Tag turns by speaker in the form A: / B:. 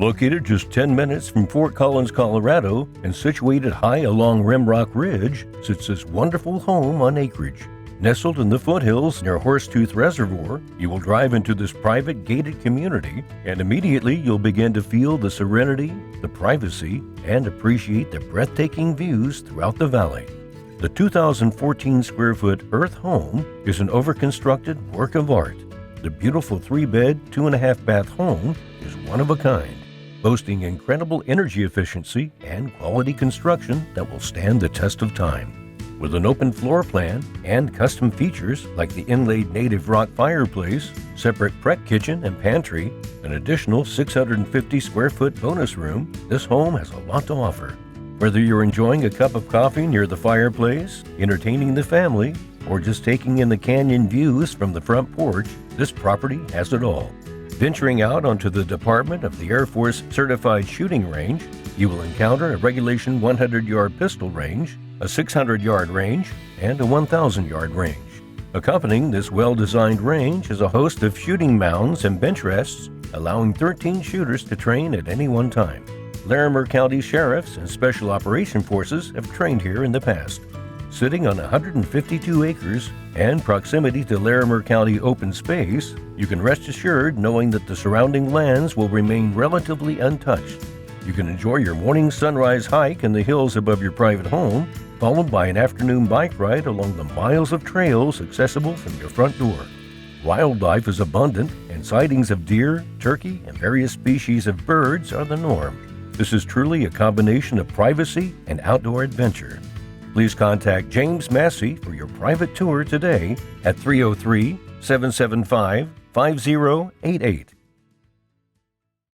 A: Located just 10 minutes from Fort Collins, Colorado, and situated high along Rimrock Ridge, sits this wonderful home on acreage. Nestled in the foothills near Horsetooth Reservoir, you will drive into this private gated community, and immediately you'll begin to feel the serenity, the privacy, and appreciate the breathtaking views throughout the valley. The 2,014 square foot Earth home is an overconstructed work of art. The beautiful 3-bed, 2.5-bath home is one of a kind, boasting incredible energy efficiency and quality construction that will stand the test of time. With an open floor plan and custom features like the inlaid native rock fireplace, separate prep kitchen and pantry, an additional 650 square foot bonus room, this home has a lot to offer. Whether you're enjoying a cup of coffee near the fireplace, entertaining the family, or just taking in the canyon views from the front porch, this property has it all. Venturing out onto the Department of the Air Force Certified Shooting Range, you will encounter a regulation 100-yard pistol range, a 600-yard range, and a 1,000-yard range. Accompanying this well-designed range is a host of shooting mounds and bench rests, allowing 13 shooters to train at any one time. Larimer County Sheriffs and Special Operation Forces have trained here in the past. Sitting on 152 acres and proximity to Larimer County open space, you can rest assured knowing that the surrounding lands will remain relatively untouched. You can enjoy your morning sunrise hike in the hills above your private home, followed by an afternoon bike ride along the miles of trails accessible from your front door. Wildlife is abundant, and sightings of deer, turkey, and various species of birds are the norm. This is truly a combination of privacy and outdoor adventure. Please contact James Massey for your private tour today at 303-775-5088.